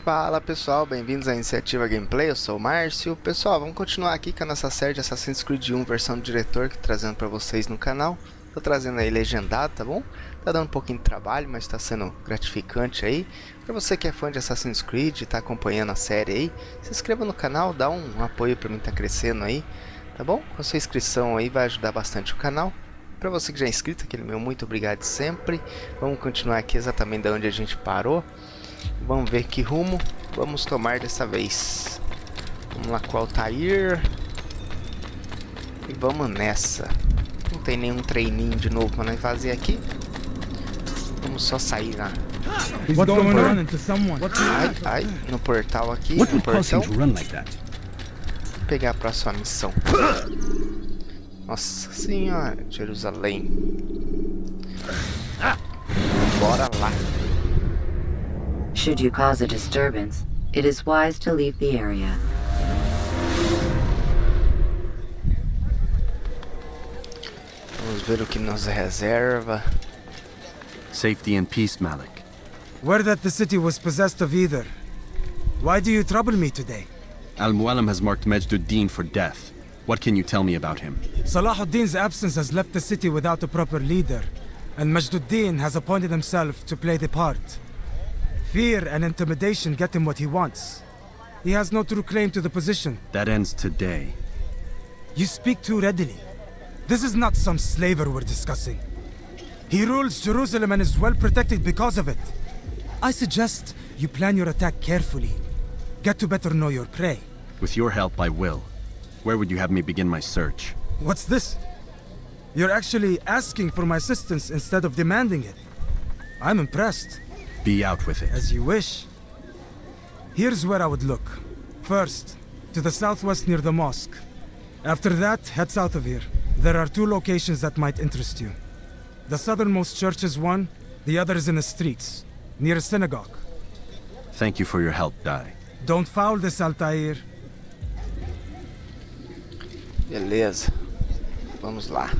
Fala pessoal, bem-vindos à Iniciativa GPlay, eu sou o Márcio. Pessoal, vamos continuar aqui com a nossa série de Assassin's Creed 1 versão do diretor, que trazendo para vocês no canal. Tô trazendo aí legendado, tá bom? Tá dando um pouquinho de trabalho, mas tá sendo gratificante aí. Para você que é fã de Assassin's Creed e tá acompanhando a série aí, se inscreva no canal, dá um apoio para mim tá crescendo aí, tá bom? Com a sua inscrição aí vai ajudar bastante o canal. Para você que já é inscrito, aquele meu muito obrigado sempre. Vamos continuar aqui exatamente da onde a gente parou. Vamos ver que rumo vamos tomar dessa vez. Vamos lá com o Altair. E vamos nessa. Não tem nenhum treininho de novo para nós fazer aqui. Vamos só sair lá. Ai, no portal aqui. No portão. Vou pegar a próxima missão. Nossa Senhora, Jerusalém. Bora lá. Should you cause a disturbance, it is wise to leave the area. Vamos ver o que nos reserva. Safety and peace, Malik. Word that the city was possessed of either. Why do you trouble me today? Al-Mualim has marked Majd for death. What can you tell me about him? Salah ad-Din's absence has left the city without a proper leader, and Majd has appointed himself to play the part. Fear and intimidation get him what he wants. He has no true claim to the position. That ends today. You speak too readily. This is not some slaver we're discussing. He rules Jerusalem and is well protected because of it. I suggest you plan your attack carefully. Get to better know your prey. With your help, I will. Where would you have me begin my search? What's this? You're actually asking for my assistance instead of demanding it. I'm impressed. Be out with it. As you wish. Here's where I would look. First, to the southwest near the mosque. After that, head south of here. There are two locations that might interest you. The southernmost church is one, the other is in the streets, near a synagogue. Thank you for your help, Dai. Don't foul this, Altair. Beleza. Vamos lá.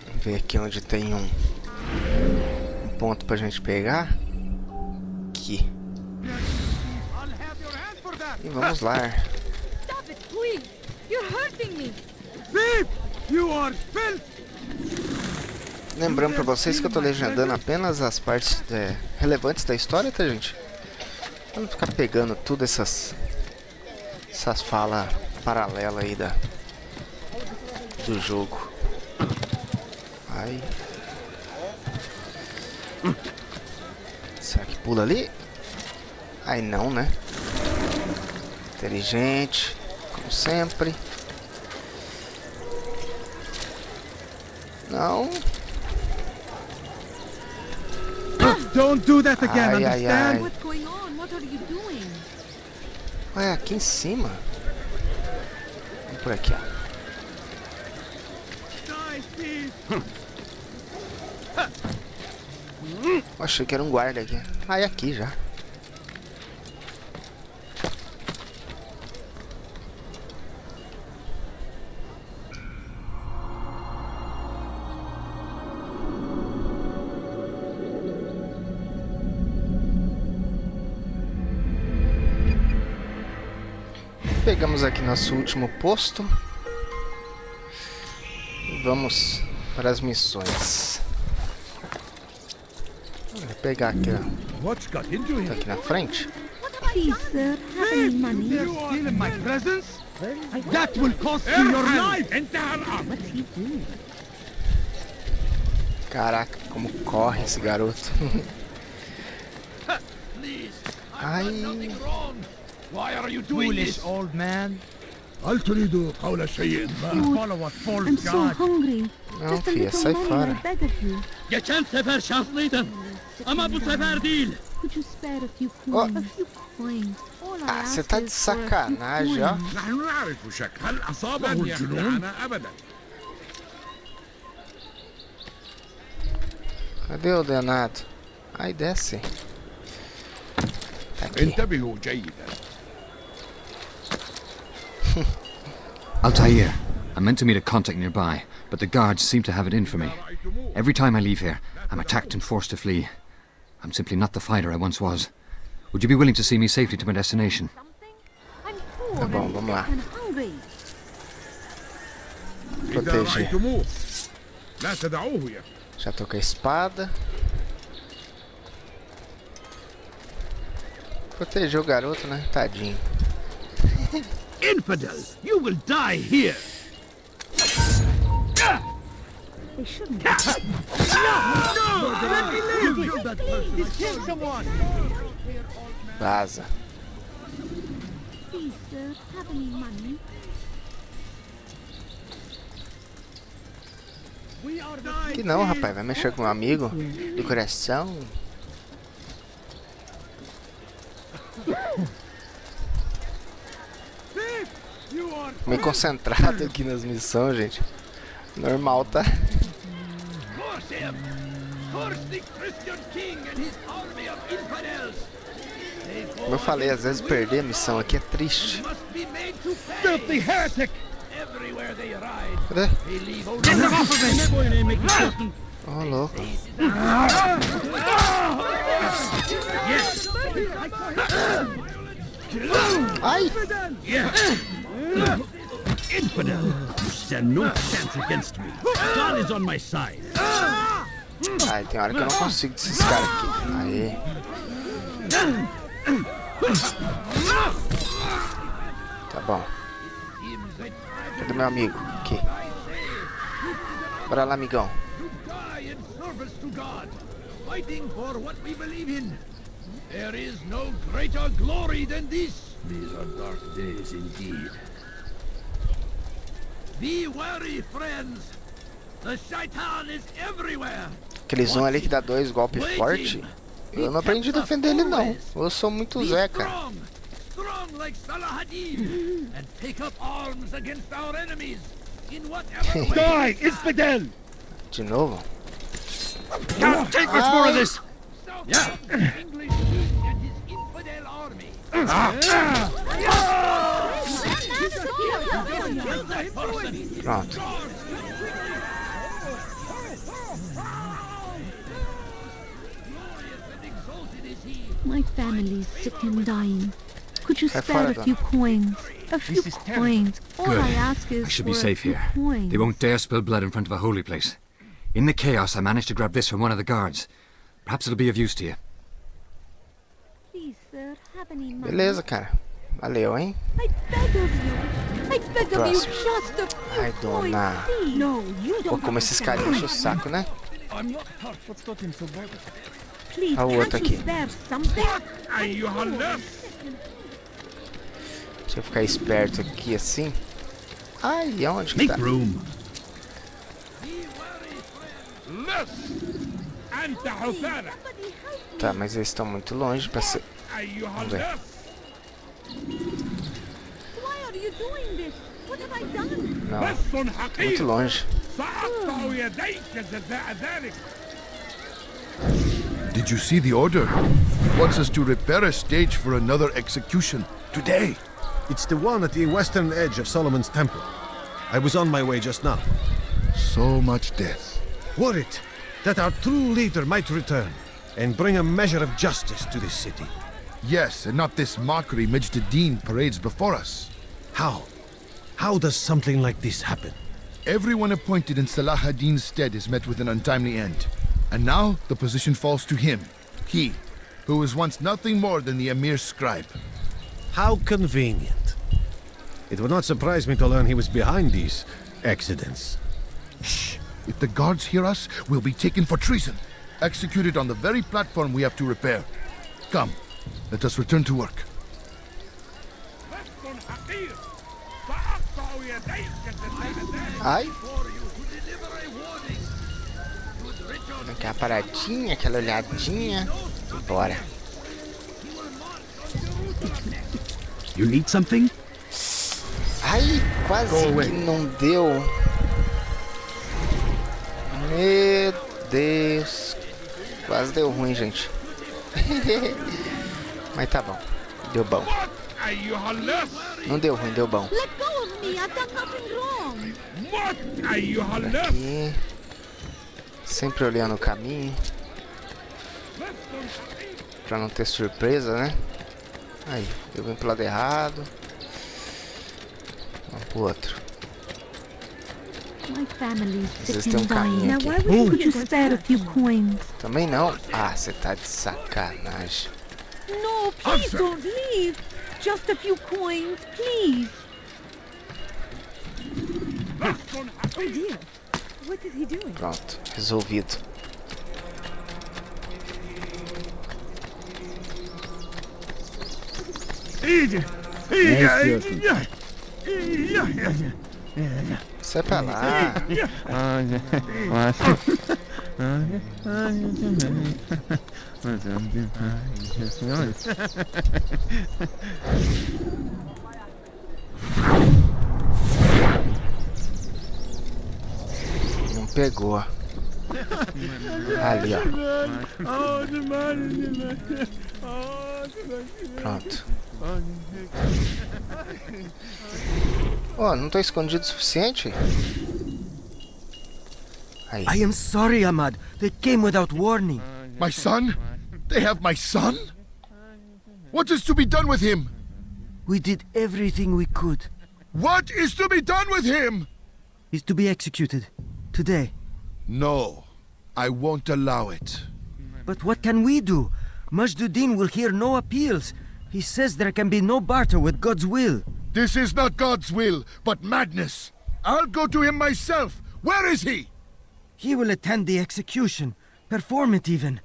Vamos ver aqui onde tem um ponto pra gente pegar. Aqui. E vamos lá. Stop it, please! You're hurting me! Lembrando pra vocês que eu tô legendando apenas as partes relevantes da história, tá, gente? Vamos ficar pegando tudo essas falas paralelas aí do jogo. Ai. Será que pula ali? Ai, não, né? Inteligente, como sempre. Não. Don't do that again, Ai, understand? What's going on? What are you doing? Ué, aqui em cima. Vamos por aqui, ó. Achei que era um guarda aqui. Ah, é aqui já. Pegamos aqui nosso último posto. E vamos para as missões. Vou pegar aqui, ó. Tá aqui na frente. Please, sir, have any money? Stealing my presents? That will cost you your life! What's he doing? Caraca, como corre esse garoto. Ai. Why are you doing this, old man? هل تريد قول شيء ما؟ Follow what false I'm so god. hungry. Não, Just a filha, little sai money fora. and I beg of you. Geçen sefer şanslıydım. Ama bu sefer değil. Could you spare a few Oh. coins? A few coins. All I Ah, ask você tá de is for a few sacanagem, ó. coins. نحن نعرف شك هل أصابه الجنون؟ أبدا. Cadê o danado? Ai, desce. Tá aqui. انتبهوا جيدا. Altair, I meant to meet a contact nearby, but the guards seem to have it in for me. Every time I leave here, I'm attacked and forced to flee. I'm simply not the fighter I once was. Would you be willing to see me safely to my destination? Tá bom, vamos lá. And hungry. إذا Proteger. رأيتموه لا تدعوه يا Já tô com a espada. Proteger o garoto, né? Tadinho. Infidel, you will die here. They shouldn't. Vaza. Please, sir, have any money? Que não, rapaz. Vai mexer com um amigo do coração. Meio concentrado aqui nas missões, gente. Normal, tá? Como eu falei, às vezes perder a missão aqui é triste. Filthy heretic. Cadê? Certain. Ó, louco. Ai! Infidel, you stand no chance against me. God is on my side. Ai, tem hora que eu não consigo desses caras aqui. Aê. Tá bom. Cadê meu amigo? Aqui. Bora lá, amigão. die in service to God, fighting for what we believe in. There is no greater glory than this. These are dark days indeed. Be wary, friends. The shaitan is everywhere. Aqueles um ali que dá 2 golpes fortes. Eu não aprendi a defender ele, não. Eu sou muito Zé, cara. Strong like Saladin, and take up arms against our enemies in whatever way. Die, infidel! De novo? Can't take much more of this. Yeah. English king and his infidel army. Kill that person. Pronto. My family's sick and dying. Could you Have spare fun, a few coins? A few coins. All Good. I ask is I should for be a safe few here. coins. They won't dare spill blood in front of a holy place. In the chaos, I managed to grab this from one of the guards. Perhaps it'll be of use to you. Please, sir, have any money? Beleza, cara. Valeu, hein? I beg of you. I beg of you, Próximo. just a few Ai, dona. coins, please. No, you Pô, don't como have esses to caras spend enchem o saco, né? Please, Ah, o outro can't you aqui. spare something? أيها اللص. Deixa eu ficar esperto aqui assim. Ai, aonde que Make tá? room. لص. أنت حثالة. Tá, mas eles estão muito longe pra ser... أيها Vamos ver. اللص. Why are you doing this? What have I done? Não, بث muito حقير. longe. سأقطع يديك جزاء ذلك. Did you see the order? Wants us to repair a stage for another execution. Today. It's the one at the western edge of Solomon's Temple. I was on my way just now. So much death. Worried that our true leader might return and bring a measure of justice to this city. Yes, and not this mockery Majd Addin parades before us. How? How does something like this happen? Everyone appointed in Salah ad-Din's stead is met with an untimely end. And now the position falls to him. He, who was once nothing more than the Emir's scribe. How convenient. It would not surprise me to learn he was behind these accidents. Shh! If the guards hear us, we'll be taken for treason. Executed on the very platform we have to repair. Come, let us return to work. بث حقير. سأقطع يديك جزاء ذلك. Ai, For you to deliver a warning. Should Richard aquela paradinha, aquela olhadinha. E bora. You need something? Ai, quase que não deu. Meu Deus. Quase deu ruim, gente. Mas tá bom. Deu bom. أيها اللص. Não deu ruim, deu bom. Let go of me. I've done nothing wrong. Por aqui. Sempre olhando o caminho. Pra não ter surpresa, né? Aí, eu vim pro lado errado. Vamos pro outro. My family's Às vezes sick tem um and caminho dying. Now, aqui. why would you spare a few coins? Também não? Ah, você tá de sacanagem. No, please don't leave. Just a few coins, please. Oh dear. What is he doing? Pronto, resolvido. Sai pra lá. Não pegou. Ali, ó. Pronto. Oh, não tô escondido o suficiente? Aí. I am sorry, Ahmad. They came without warning. My son? They have my son? What is to be done with him? We did everything we could. What is to be done with him? He's to be executed. Today. No, I won't allow it. But what can we do? Majd will hear no appeals. He says there can be no barter with God's will. This is not God's will, but madness. I'll go to him myself. Where is he? He will attend the execution. Perform it even.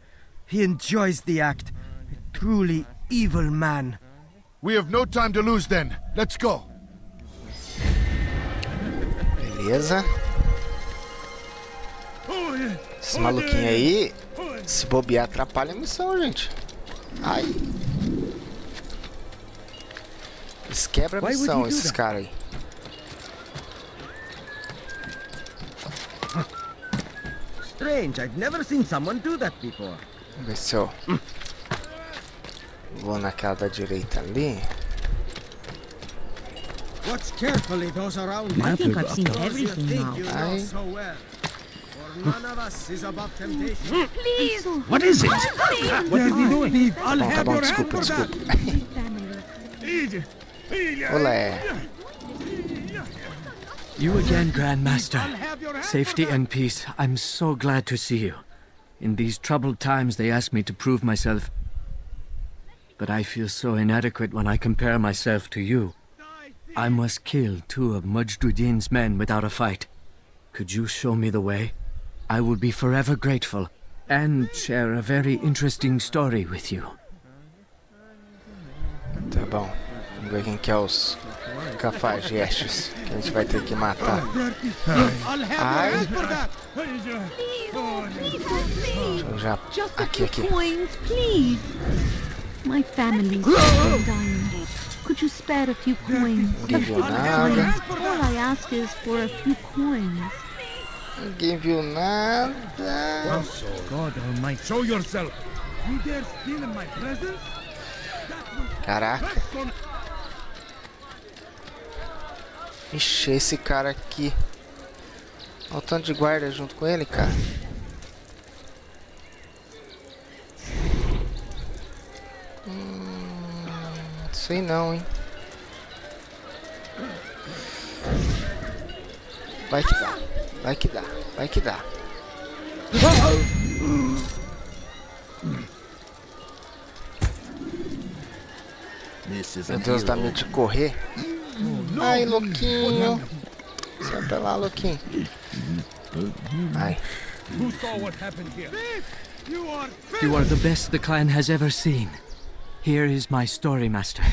He enjoys the act. A truly evil man. We have no time to lose then. Let's go. Beleza. Esse maluquinho aí, se bobear, atrapalha a missão, gente. Ai. Eles quebram a missão, esses caras aí. Strange, I've never seen someone do that before. Vamos ver se eu vou naquela da direita ali. Watch carefully those around you. I think I've seen everything now. Ai. None of us is above temptation. Please. What is it? What is he doing? Bom, tá bom, desculpa, desculpa. Olé. You again, Grandmaster. Safety and peace. I'm so glad to see you. In these troubled times, they ask me to prove myself. But I feel so inadequate when I compare myself to you. I must kill 2 of Majdudin's men without a fight. Could you show me the way? I will be forever grateful, and share a very interesting story with you. Tá bom. Vamos ver quem que é os cafajestes que a gente vai ter que matar. Ai. Deixa eu já... Aqui, aqui. Coins, please. My family's sick and dying. Could you spare a few coins? Ninguém viu nada. All I ask is for a few coins. Ninguém viu nada. God Almighty, show yourself. You dare steal in my presence? Caraca. Ixi, esse cara aqui. Olha o tanto de guarda junto com ele, cara. Sei não, hein. Vai que dá. Vai que dá. Vai que dá. Meu Deus, dá medo de correr. Ai, louquinho. Sai pra lá, louquinho. Ai. You are the best the clan has ever seen. Here is my story, Master.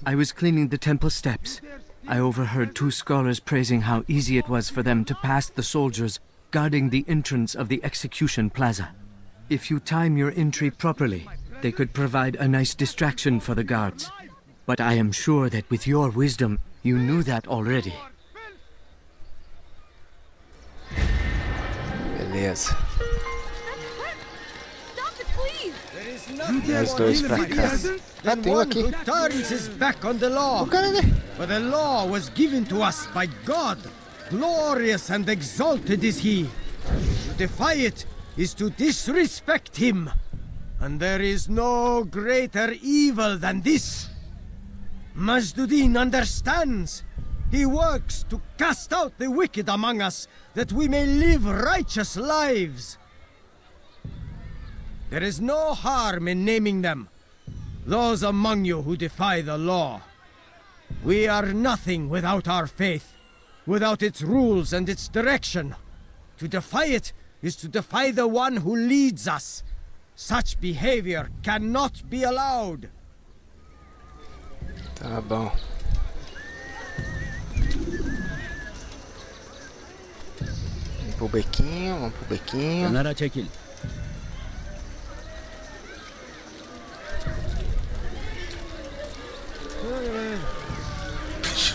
I was cleaning the temple steps. I overheard 2 scholars praising how easy it was for them to pass the soldiers guarding the entrance of the execution plaza. If you time your entry properly, they could provide a nice distraction for the guards. But I am sure that with your wisdom, you knew that already. Beleza. Stop it, please. There is Mais dois pra cá. Ah, tem um aqui. Turns his back on the law. O cara, né? For the law was given to us by God. Glorious and exalted is he. To defy it is to disrespect him. And there is no greater evil than this. Majd understands. He works to cast out the wicked among us, that we may live righteous lives. There is no harm in naming them, those among you who defy the law. We are nothing without our faith, without its rules and its direction. To defy it is to defy the one who leads us. Such behavior cannot be allowed. Tá bom. Vamos pro bequinho, vamos pro bequinho. Kenara çekil.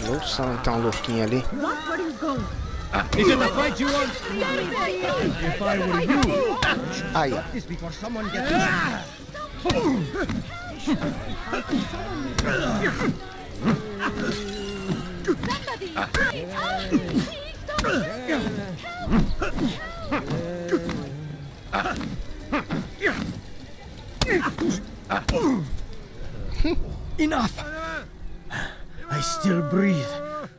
Louco, só não tá um louquinho ali. Is it the fight you want? If I were you, Aí. This before someone gets Enough! I still breathe,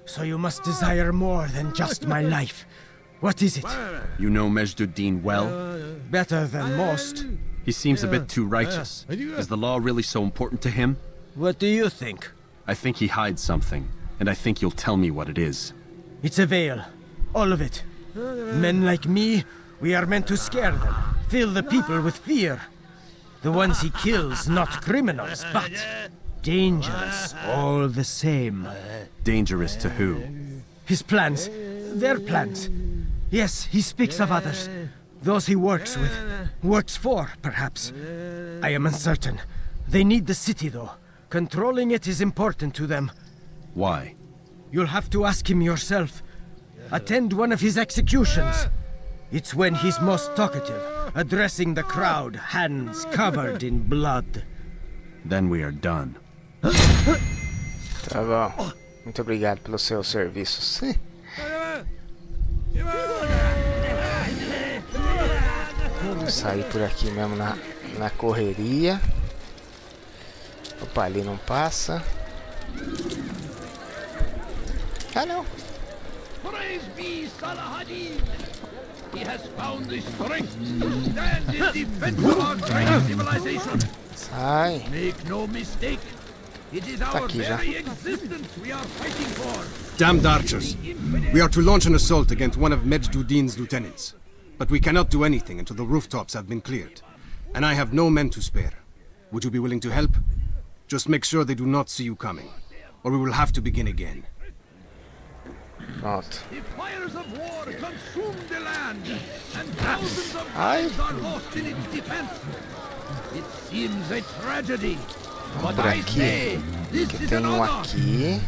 so you must desire more than just my life. What is it? You know Majd well? Better than most. He seems a bit too righteous. Is the law really so important to him? What do you think? I think he hides something, and I think you'll tell me what it is. It's a veil. All of it. Men like me, we are meant to scare them, fill the people with fear. The ones he kills, not criminals, but dangerous all the same. Dangerous to who? His plans, their plans. Yes, he speaks of others. Those he works with, works for, perhaps. I am uncertain. They need the city, though. Controlling it is important to them. Why? You'll have to ask him yourself. Attend one of his executions. It's when he's most talkative, addressing the crowd, hands covered in blood. Then we are done. Tá bom. Muito obrigado pelos seus serviços. Vamos sair por aqui mesmo na correria. Opa, ali não passa. Ah, não. Praise be Salah-ad-Din. He has found the strength to stand in defense of our great civilization. Sai. Make no mistake. It is our very existence we are fighting for. Damned archers. We are to launch an assault against one of Majd lieutenants. But we cannot do anything until the rooftops have been cleared. And I have no men to spare. Would you be willing to help? Just make sure they do not see you coming, or we will have to begin again. Pronto. The fires of war consume the land, and thousands of lives are lost in its defense. It seems a tragedy. Vamos por aqui, que tem um aqui.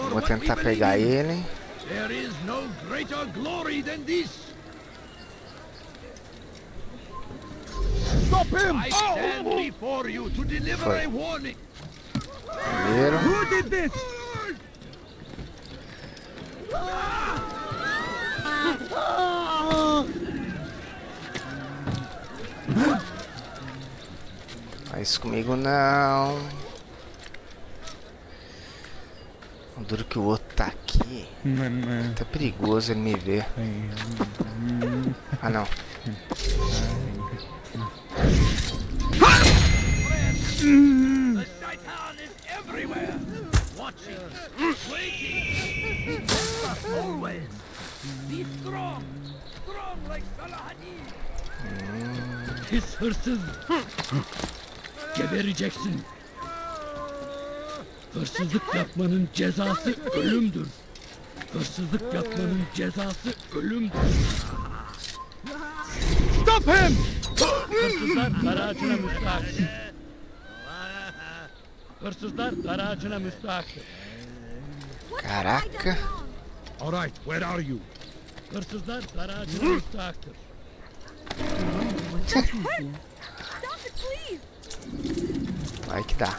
Vou tentar pegar ele. There is no greater glory than this. Stop him! I stand before you to deliver a warning. Primeiro. Who did this? Faz comigo não. O duro que o outro tá aqui. Tá perigoso ele me ver. Ah, não. The Titan is everywhere, watching, waiting. Always be strong, strong like Salah-ad-Din. Pis hırsız. Gebereceksin. Hırsızlık yapmanın cezası ölümdür. Hırsızlık yapmanın cezası ölümdür. Stop him! Hırsızlar dar ağacına müstahaktır. Hırsızlar dar ağacına müstahaktır. Caraca. All right, where are you? Hırsızlar dar ağacına müstahaktır. Vai que dá.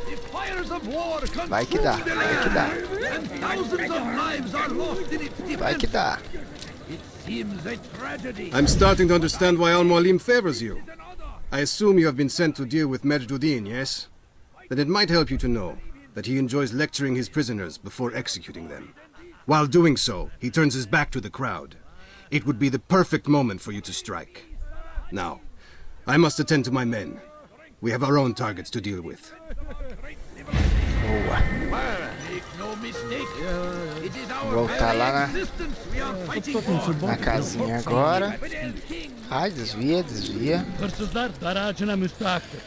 The fires of war Vai que dá. consume the Vai que dá. land, and thousands of lives are lost in its Vai que defense. dá. It seems a tragedy. I'm starting to understand why Al-Mualim favors you. I assume you have been sent to deal with Majd al-Din, yes? Then it might help you to know that he enjoys lecturing his prisoners before executing them. While doing so, he turns his back to the crowd. It would be the perfect moment for you to strike. Now, I must attend to my men. We have our own targets to deal with. Boa. Make no mistake. It is our Voltar very lá na, existence we are fighting for. na casinha agora. Ai, desvia, desvia. Hırsızlar daracına müstahaktır.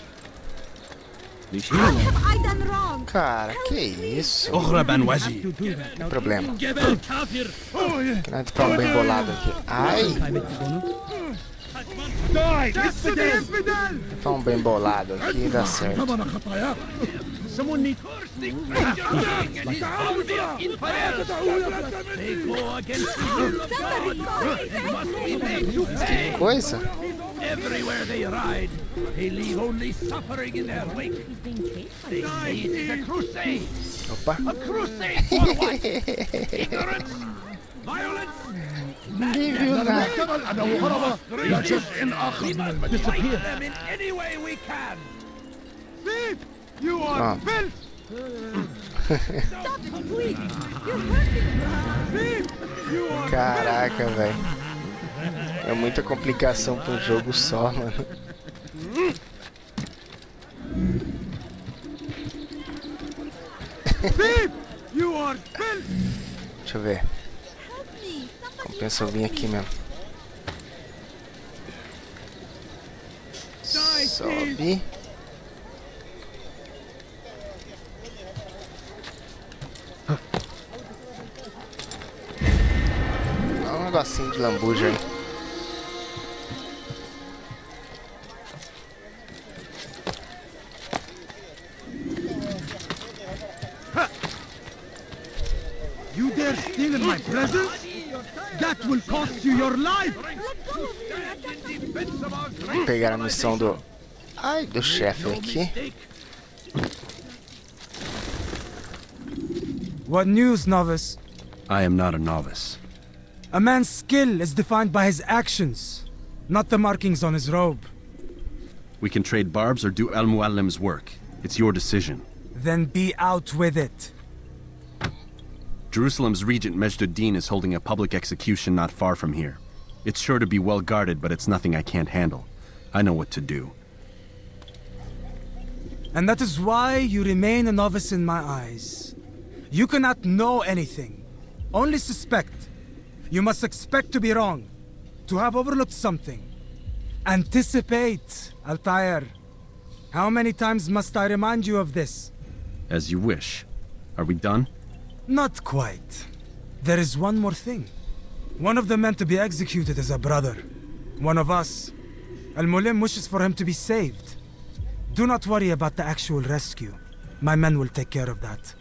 What have I done wrong? Cara, que isso? أخرى بن وجي. Tem problema. Gebel kafir. Que nós ficamos bem bolado aqui. Ai, ficamos bem bolado aqui, dá certo. Someone needs They go against the will of God. They must be made to pay. Que coisa? Everywhere they ride, they leave only suffering in their wake. They need a crusade. Opa. A crusade for what? Ignorance? Violence? Ninguém viu nada. We must fight them in any way we can. You are built! Stop it, please! You're hurting me! Caraca, velho. É muita complicação pra um jogo só, mano. You are built! Deixa eu ver. Compensa eu vir aqui mesmo. Sobe. Dá um negocinho de lambuja aí. You dare steal in my presence? That will cost you your life! Vou pegar a missão do... Ai, do chefe aqui. What news, novice? I am not a novice. A man's skill is defined by his actions, not the markings on his robe. We can trade barbs or do Al-Mualim's work. It's your decision. Then be out with it. Jerusalem's regent Majd al-Din is holding a public execution not far from here. It's sure to be well guarded, but it's nothing I can't handle. I know what to do. And that is why you remain a novice in my eyes. You cannot know anything, only suspect. You must expect to be wrong, to have overlooked something. Anticipate, Altair. How many times must I remind you of this? As you wish. Are we done? Not quite. There is one more thing. One of the men to be executed is a brother. One of us. Al-Mulim wishes for him to be saved. Do not worry about the actual rescue. My men will take care of that.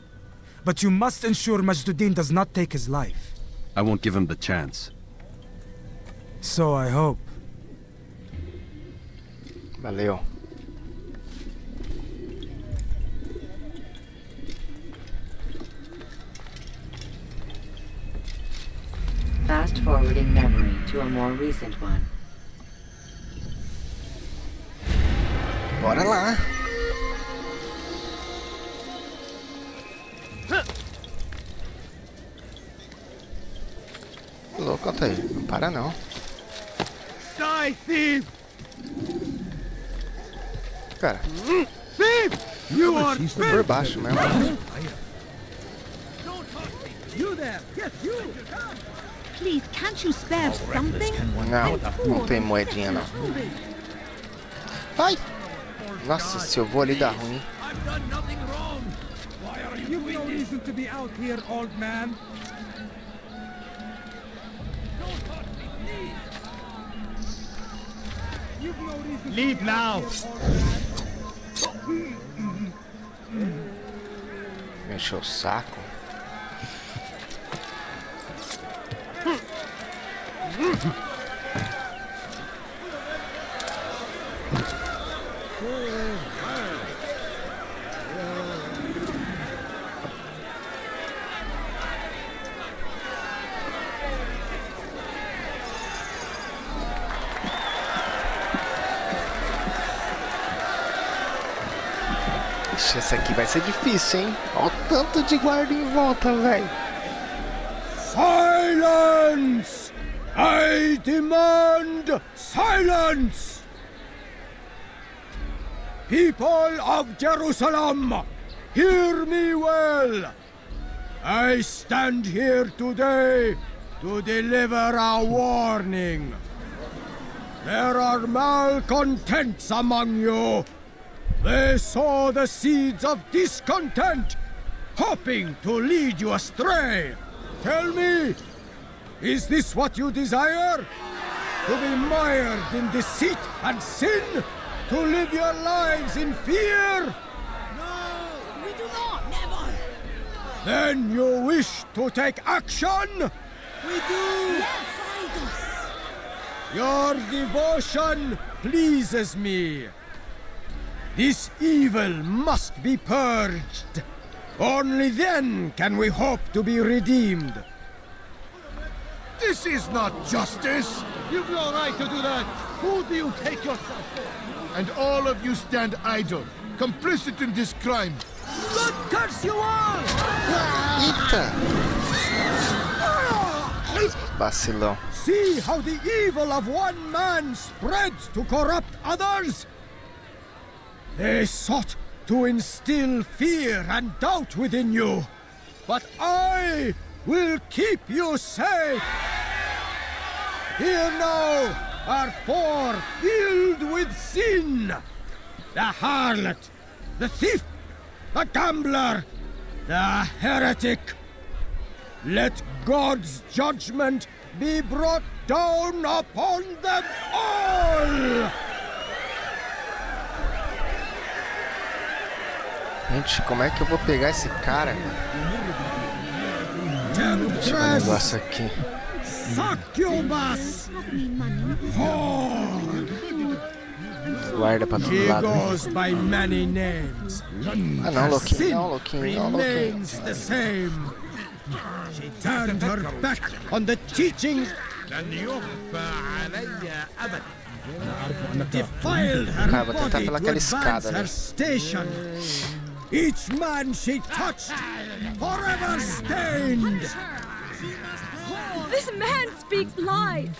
But you must ensure Majd al-Din does not take his life. I won't give him the chance. So I hope. Valeu. Fast-forwarding memory to a more recent one. Bora lá. Louco, Altair. Não para não. Die, thief! Cara, Thief! You are por baixo mesmo. You there! Yes, you! Please, can't you spare something? Não, não tem moedinha não. Ai! Nossa, se eu vou ali dá ruim. I've done nothing wrong. Why are you You've no doing this? reason to be out here, old man. Don't touch me, please. You've no reason Leave to be now. out here, old man. Mexeu o saco. Ixi, essa aqui vai ser difícil, hein? Olha o tanto de guarda em volta, velho. Silence! I demand silence! People of Jerusalem, hear me well. I stand here today to deliver a warning. There are malcontents among you. They sow the seeds of discontent, hoping to lead you astray. Tell me, is this what you desire? To be mired in deceit and sin? To live your lives in fear? No, we do not, never! Then you wish to take action? We do! Yes, guide us! Your devotion pleases me. This evil must be purged. Only then can we hope to be redeemed. This is not justice! You've no right to do that! Who do you take yourself for? And all of you stand idle, complicit in this crime. God curse you all! Eita! Vacilão. See how the evil of one man spreads to corrupt others? They sought to instill fear and doubt within you, but I will keep you safe. Here now are four filled with sin. The harlot, the thief, the gambler, the heretic. Let God's judgment be brought down upon them all! Gente, como é que eu vou pegar esse cara? Deixa eu ver um negócio aqui. Succubus! Guarda pra todo lado. Ah não, louquinho, não, louquinho, não, louquinho. She turned her back on the teachings, defiled her body to advance her station. Each man she touched, forever stained. This man speaks lies.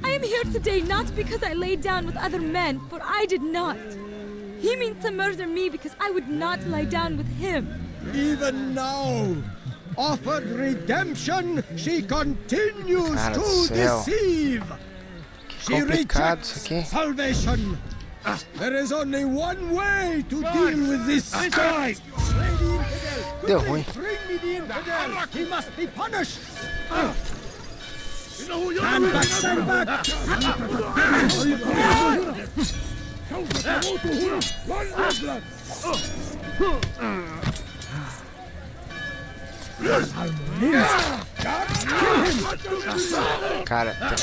I am here today not because I laid down with other men, for I did not. He means to murder me because I would not lie down with him. Even now, offered redemption, she continues to deceive. She rejects salvation. There is only one way to deal with this. Deu ruim. He must be punished. Stand back, stand back. Cara, tá,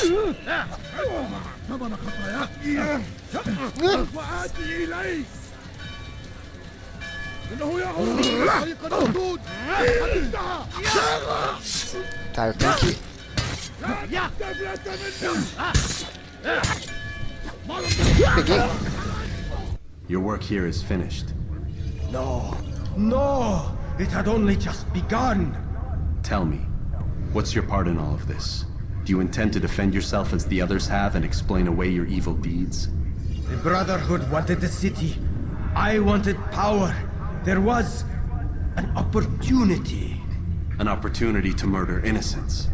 eu tenho que... Peguei. Your work here is finished. No, no, it had only just begun. Tell me, what's your part in all of this? Do you intend to defend yourself as the others have and explain away your evil deeds? The Brotherhood wanted the city. I wanted power. There was an opportunity. An opportunity to murder innocents.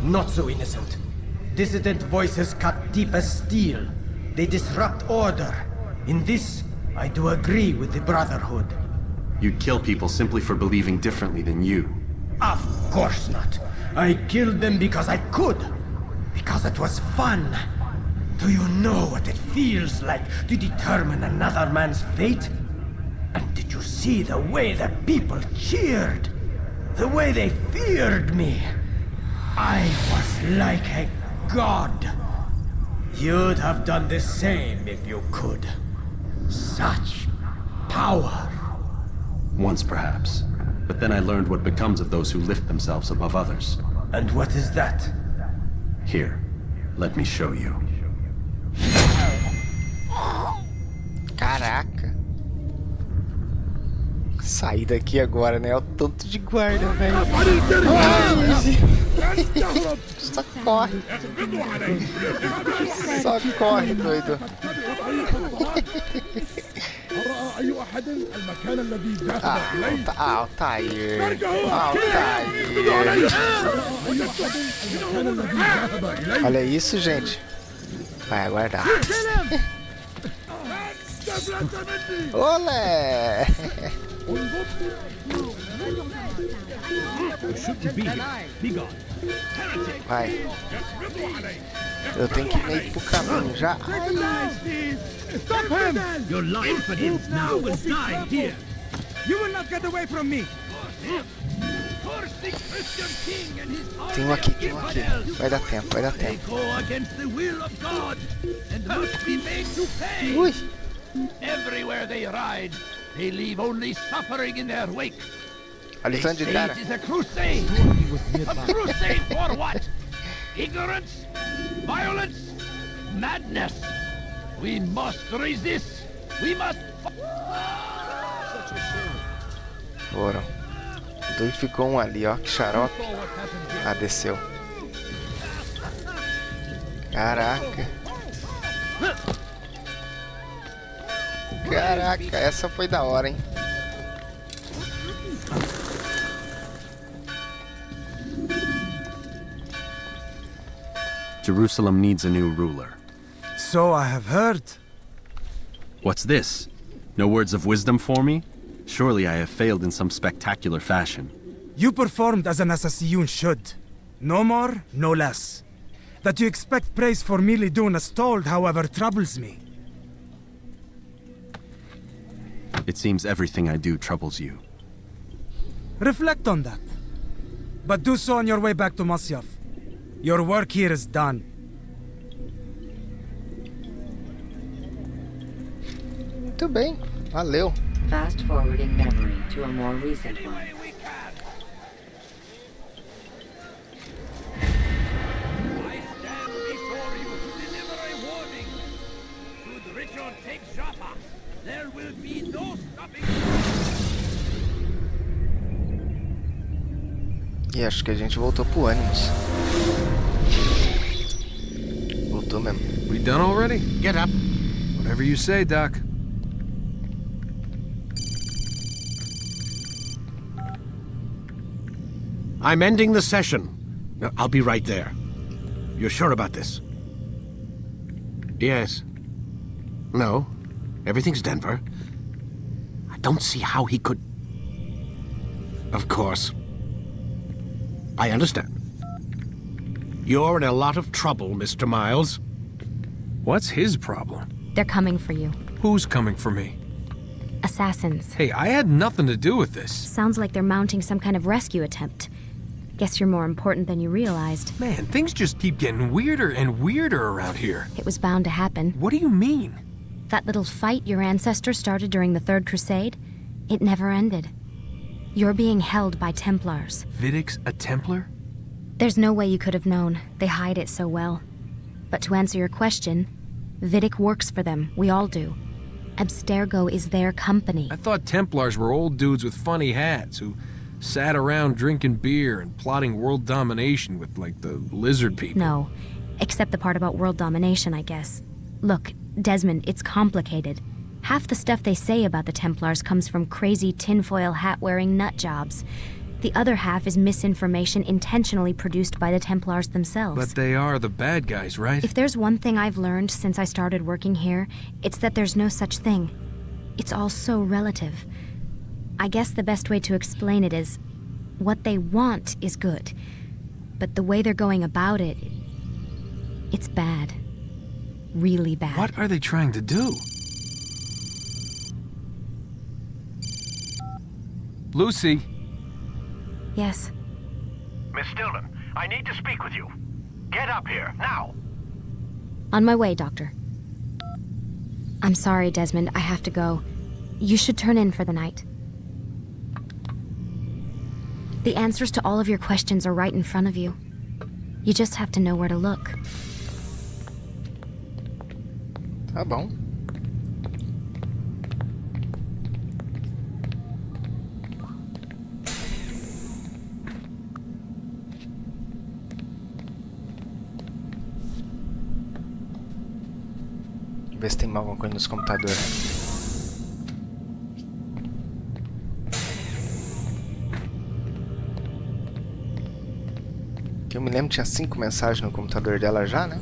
Not so innocent. Dissident voices cut deep as steel. They disrupt order. In this, I do agree with the Brotherhood. You'd kill people simply for believing differently than you. Of course not. I killed them because I could. Because it was fun. Do you know what it feels like to determine another man's fate? And did you see the way the people cheered? The way they feared me? I was like a god. You'd have done the same if you could. Such power. Once perhaps. But then I learned what becomes of those who lift themselves above others. And what is that? Here, let me show you. Caraca. sair daqui agora, né? Olha o tanto de guarda, velho. Só corre. Só corre, doido. Altair. Olha isso, gente. Vai aguardar. Olé! Vai. Eu tenho que ir meio pro caminho já. Stop him! Your confidence now will die here. You will not get away from me. Tem um aqui, tem um aqui. Vai dar tempo, vai dar tempo. Ui! Everywhere they ride, they leave only suffering in their wake. Olha o tanto de cara. It is a crusade. A crusade for what? Ignorance? Violence? Madness? We must resist. We must. Foram. Doido ficou um ali, ó. Que xarope. Ah, desceu. Caraca. Caraca, essa foi da hora, hein? Jerusalem needs a new ruler. So I have heard. What's this? No words of wisdom for me? Surely I have failed in some spectacular fashion. You performed as an assassin should. No more, no less. That you expect praise for merely doing as told, however, troubles me. It seems everything I do troubles you. Reflect on that. But do so on your way back to Masyaf. Your work here is done. Muito bem, valeu. Fast forwarding memory to a more recent one. E acho que a gente voltou pro ânimos. Voltou mesmo. We done already? Get up. Whatever you say, Doc. I'm ending the session. I'll be right there. You're sure about this? Yes. No. Everything's Denver. I don't see how he could... Of course. I understand. You're in a lot of trouble, Mr. Miles. What's his problem? They're coming for you. Who's coming for me? Assassins. Hey, I had nothing to do with this. Sounds like they're mounting some kind of rescue attempt. Guess you're more important than you realized. Man, things just keep getting weirder and weirder around here. It was bound to happen. What do you mean? That little fight your ancestors started during the Third Crusade, it never ended. You're being held by Templars. Vidic's a Templar? There's no way you could have known. They hide it so well. But to answer your question, Vidic works for them. We all do. Abstergo is their company. I thought Templars were old dudes with funny hats who sat around drinking beer and plotting world domination with, like, the lizard people. No, except the part about world domination, I guess. Look, Desmond, it's complicated. Half the stuff they say about the Templars comes from crazy tinfoil hat-wearing nut jobs. The other half is misinformation intentionally produced by the Templars themselves. But they are the bad guys, right? If there's one thing I've learned since I started working here, it's that there's no such thing. It's all so relative. I guess the best way to explain it is, what they want is good. But the way they're going about it, it's bad. Really bad. What are they trying to do? Lucy? Yes? Miss Stillman, I need to speak with you. Get up here, now! On my way, Doctor. I'm sorry, Desmond, I have to go. You should turn in for the night. The answers to all of your questions are right in front of you. You just have to know where to look. Tá bom. Ver se tem alguma coisa nos computadores. Que eu me lembro tinha 5 mensagens no computador dela já, né?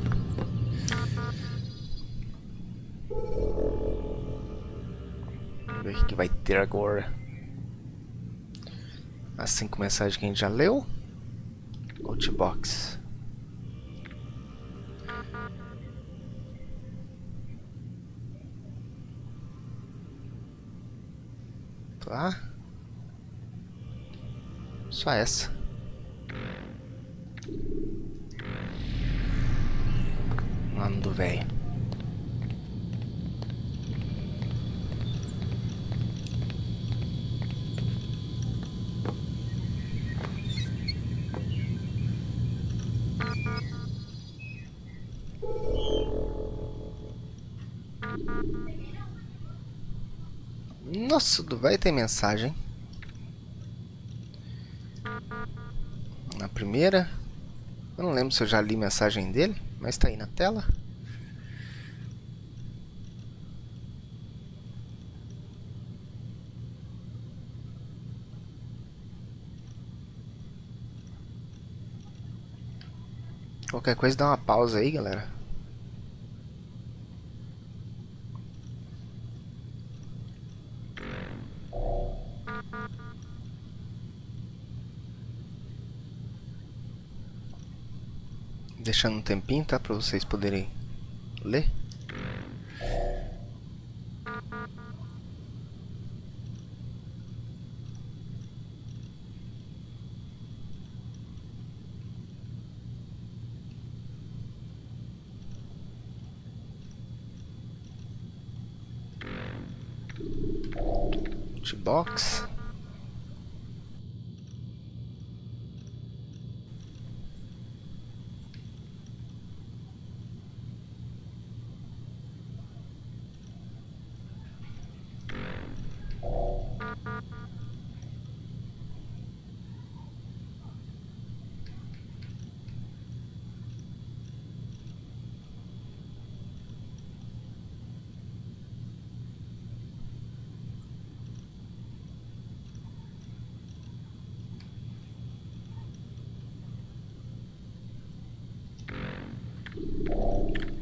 Vamos ver o que vai ter agora. As 5 mensagens que a gente já leu. Outbox. Tá. Só essa. Mano do velho. Nossa, do velho tem mensagem. Na primeira, eu não lembro se eu já li mensagem dele, mas tá aí na tela. Qualquer coisa dá uma pausa aí, galera. Deixando um tempinho, tá? Para vocês poderem ler. Box.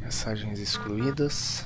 Mensagens excluídas.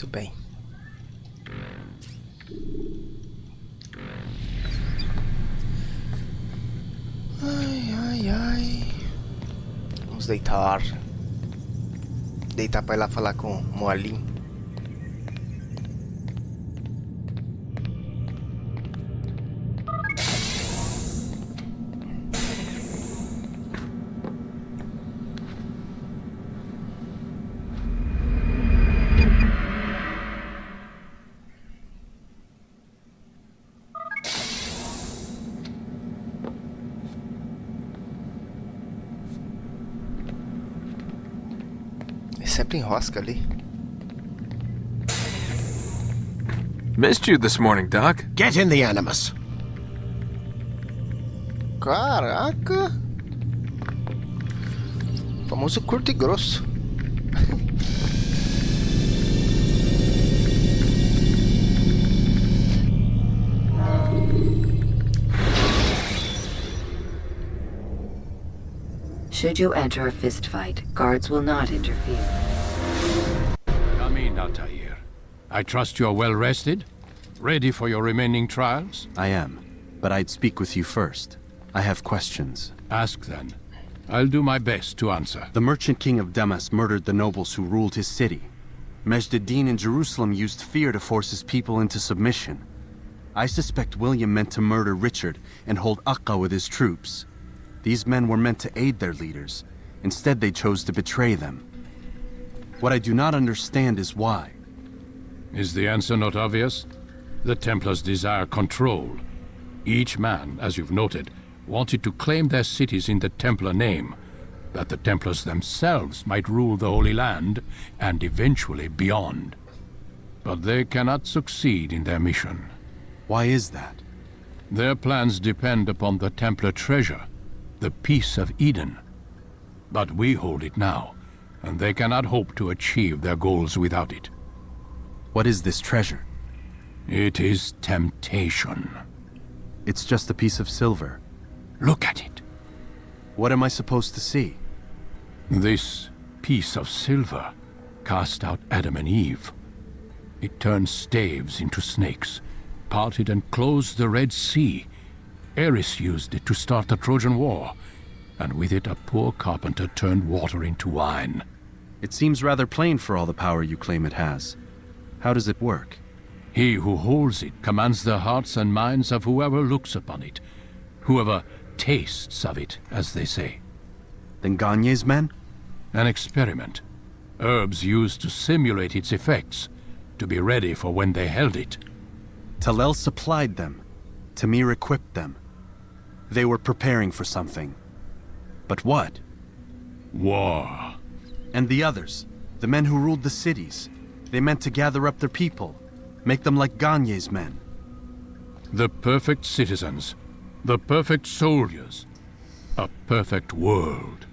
Muito bem. Ai, ai, ai. Vamos deitar. Deitar para ir lá falar com o Moalim. Sempre enrosca ali. Missed you this morning, Doc. Get in the Animus. Caraca! Famoso curto e grosso. Should you enter a fist fight, guards will not interfere. Come in, Altair. I trust you are well rested? Ready for your remaining trials? I am, but I'd speak with you first. I have questions. Ask then. I'll do my best to answer. The merchant king of Damas murdered the nobles who ruled his city. Majd in Jerusalem used fear to force his people into submission. I suspect William meant to murder Richard and hold Akka with his troops. These men were meant to aid their leaders, Instead, they chose to betray them. What I do not understand is why. Is the answer not obvious? The Templars desire control. Each man, as you've noted, wanted to claim their cities in the Templar name, that the Templars themselves might rule the Holy Land, and eventually beyond. But they cannot succeed in their mission. Why is that? Their plans depend upon the Templar treasure, the Peace of Eden. But we hold it now, and they cannot hope to achieve their goals without it. What is this treasure? It is temptation. It's just a piece of silver. Look at it. What am I supposed to see? This piece of silver cast out Adam and Eve. It turned staves into snakes, parted and closed the Red Sea. Ares used it to start the Trojan War, and with it a poor carpenter turned water into wine. It seems rather plain for all the power you claim it has. How does it work? He who holds it commands the hearts and minds of whoever looks upon it, whoever tastes of it, as they say. Then Gagne's men? An experiment. Herbs used to simulate its effects, to be ready for when they held it. Talel supplied them. Tamir equipped them. They were preparing for something. But what? War. And the others, the men who ruled the cities, they meant to gather up their people, make them like Gagne's men. The perfect citizens, the perfect soldiers, a perfect world.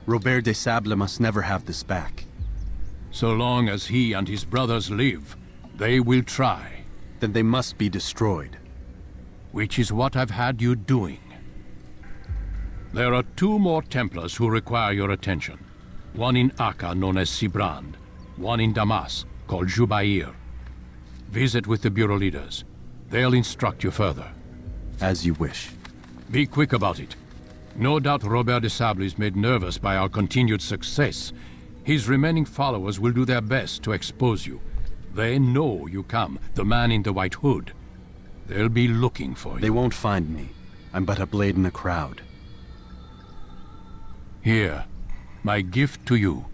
Robert de Sable must never have this back. So long as he and his brothers live, they will try. Then they must be destroyed. Which is what I've had you doing. There are 2 more Templars who require your attention. One in Akka, known as Sibrand. One in Damas, called Jubair. Visit with the Bureau leaders. They'll instruct you further. As you wish. Be quick about it. No doubt Robert de Sable is made nervous by our continued success. His remaining followers will do their best to expose you. They know you come, the man in the white hood. They'll be looking for you. They won't find me. I'm but a blade in a crowd. Here, my gift to you,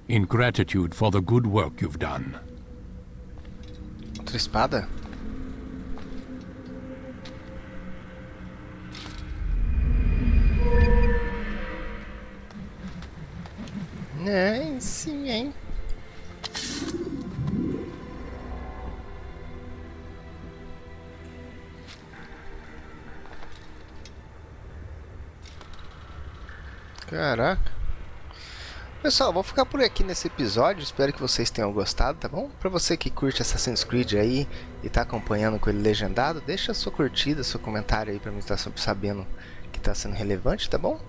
in gratitude for the good work you've done. Outra espada? É, sim, hein? Caraca. Pessoal, vou ficar por aqui nesse episódio. Espero que vocês tenham gostado, tá bom? Pra você que curte Assassin's Creed aí e tá acompanhando com ele legendado, deixa a sua curtida, seu comentário aí pra mim estar sabendo que tá sendo relevante, tá bom?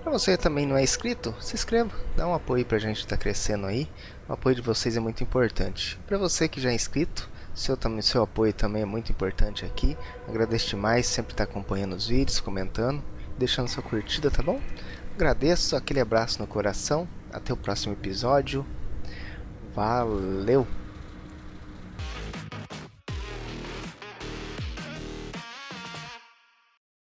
Pra você também não é inscrito, se inscreva, dá um apoio pra gente estar crescendo aí. O apoio de vocês é muito importante. Pra você que já é inscrito, seu apoio também é muito importante aqui. Agradeço demais, sempre tá acompanhando os vídeos, comentando, deixando sua curtida, tá bom? Agradeço, aquele abraço no coração. Até o próximo episódio. Valeu!